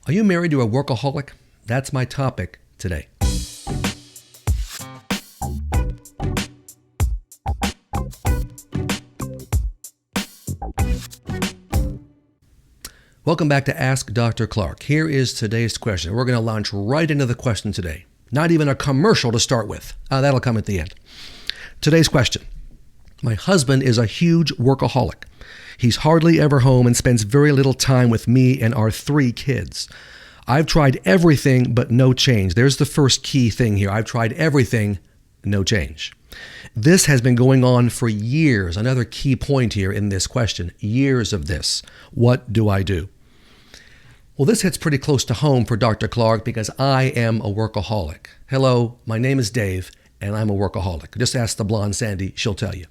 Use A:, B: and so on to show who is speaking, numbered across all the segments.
A: Are you married to a workaholic? That's my topic today. Welcome back to Ask Dr. Clarke. Here is today's question. We're going to launch right into the question today. Not even a commercial to start with. That'll come at the end. Today's question. My husband is a huge workaholic. He's hardly ever home and spends very little time with me and our 3 kids. I've tried everything, but no change. There's the first key thing here. I've tried everything, no change. This has been going on for years. Another key point here in this question, years of this. What do I do? Well, this hits pretty close to home for Dr. Clarke because I am a workaholic. Hello, my name is Dave, and I'm a workaholic. Just ask the blonde Sandy, she'll tell you.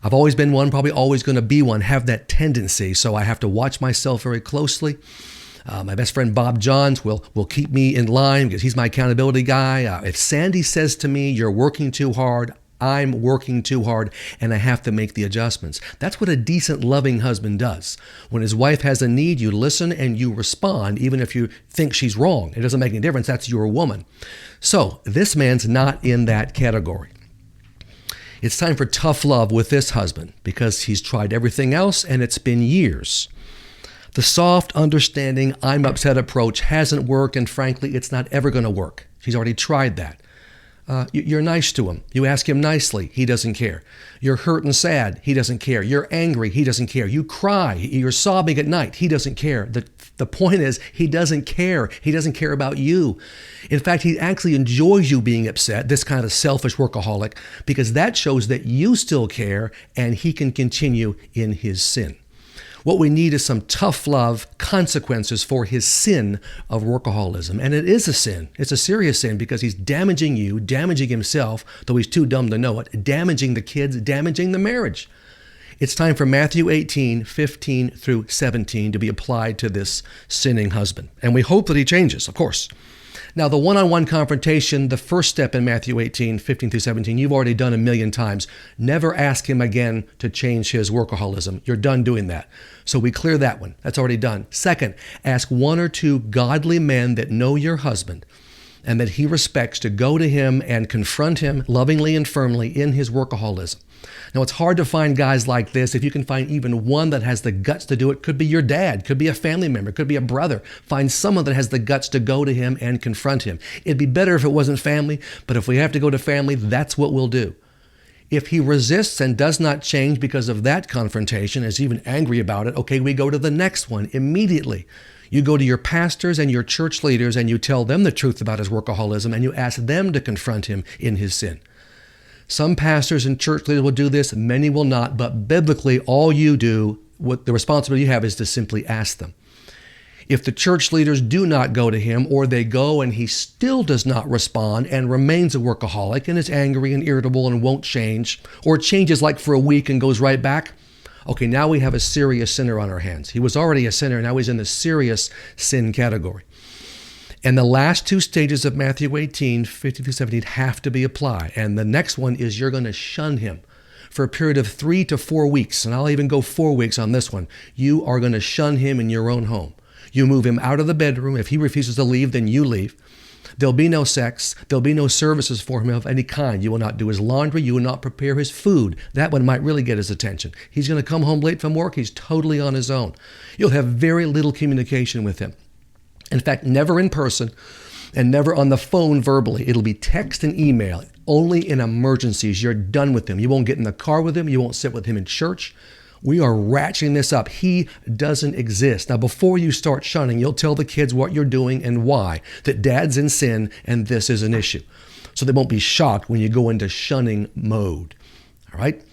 A: I've always been one, probably always going to be one, have that tendency, so I have to watch myself very closely. My best friend Bob Johns will keep me in line because he's my accountability guy. If Sandy says to me, you're working too hard, I'm working too hard, and I have to make the adjustments. That's what a decent, loving husband does. When his wife has a need, you listen and you respond, even if you think she's wrong. It doesn't make any difference. That's your woman. So this man's not in that category. It's time for tough love with this husband because he's tried everything else and it's been years. The soft, understanding, I'm upset approach hasn't worked, and frankly, it's not ever going to work. He's already tried that. You're nice to him. You ask him nicely. He doesn't care. You're hurt and sad. He doesn't care. You're angry. He doesn't care. You cry. You're sobbing at night. He doesn't care. The point is, he doesn't care. He doesn't care about you. In fact, he actually enjoys you being upset, this kind of selfish workaholic, because that shows that you still care and he can continue in his sin. What we need is some tough love consequences for his sin of workaholism. And it is a sin. It's a serious sin because he's damaging you, damaging himself, though he's too dumb to know it, damaging the kids, damaging the marriage. It's time for Matthew 18, 15 through 17 to be applied to this sinning husband. And we hope that he changes, of course. Now, the one-on-one confrontation, the first step in Matthew 18, 15 through 17, you've already done 1,000,000 times. Never ask him again to change his workaholism. You're done doing that. So we clear that one. That's already done. Second, ask 1 or 2 godly men that know your husband and that he respects to go to him and confront him lovingly and firmly in his workaholism. Now, it's hard to find guys like this. If you can find even one that has the guts to do it, could be your dad, could be a family member, could be a brother. Find someone that has the guts to go to him and confront him. It'd be better if it wasn't family, but if we have to go to family, that's what we'll do. If he resists and does not change because of that confrontation, is even angry about it, okay, we go to the next one immediately. You go to your pastors and your church leaders and you tell them the truth about his workaholism and you ask them to confront him in his sin. Some pastors and church leaders will do this, many will not, but biblically, all you do, what the responsibility you have is to simply ask them. If the church leaders do not go to him, or they go and he still does not respond and remains a workaholic and is angry and irritable and won't change, or changes like for a week and goes right back, okay, now we have a serious sinner on our hands. He was already a sinner, now he's in the serious sin category. And the last 2 stages of Matthew 18, 15 through 17 have to be applied. And the next one is you're going to shun him for a period of 3 to 4 weeks. And I'll even go 4 weeks on this one. You are going to shun him in your own home. You move him out of the bedroom. If he refuses to leave, then you leave. There'll be no sex. There'll be no services for him of any kind. You will not do his laundry. You will not prepare his food. That one might really get his attention. He's going to come home late from work. He's totally on his own. You'll have very little communication with him. In fact, never in person and never on the phone verbally. It'll be text and email. Only in emergencies. You're done with him. You won't get in the car with him. You won't sit with him in church. We are ratcheting this up. He doesn't exist. Now, before you start shunning, you'll tell the kids what you're doing and why, that dad's in sin and this is an issue. So they won't be shocked when you go into shunning mode. All right?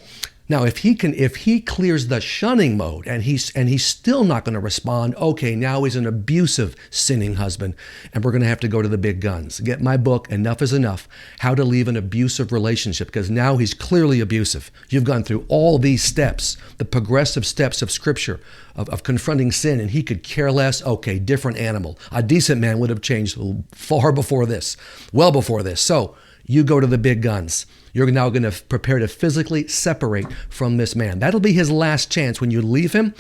A: Now, if he clears the shunning mode and he's still not going to respond, okay, now he's an abusive, sinning husband, and we're going to have to go to the big guns. Get my book, Enough is Enough, How to Leave an Abusive Relationship, because now he's clearly abusive. You've gone through all these steps, the progressive steps of Scripture, of confronting sin, and he could care less. Okay, different animal. A decent man would have changed far before this, well before this. So you go to the big guns. You're now going to prepare to physically separate from this man. That'll be his last chance when you leave him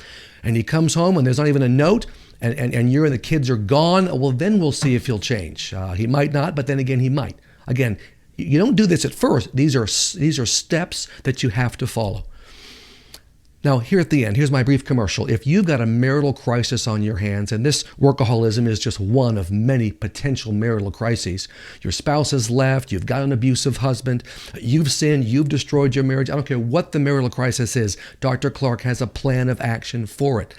A: and he comes home and there's not even a note and you're and the kids are gone, well, then we'll see if he'll change. He might not, but then again, he might. Again, you don't do this at first. These are steps that you have to follow. Now, here at the end, here's my brief commercial. If you've got a marital crisis on your hands, and this workaholism is just one of many potential marital crises, your spouse has left, you've got an abusive husband, you've sinned, you've destroyed your marriage, I don't care what the marital crisis is, Dr. Clarke has a plan of action for it.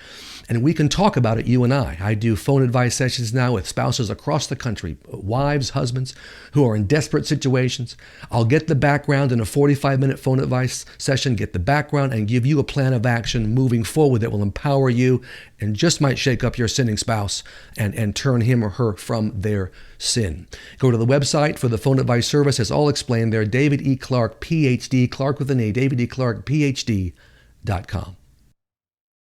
A: And we can talk about it, you and I. I do phone advice sessions now with spouses across the country, wives, husbands, who are in desperate situations. I'll get the background in a 45-minute phone advice session, get the background, and give you a plan of action moving forward that will empower you and just might shake up your sinning spouse and turn him or her from their sin. Go to the website for the phone advice service. It's all explained there. David E. Clarke, PhD, Clarke with an A, David E. Clarke, PhD.com.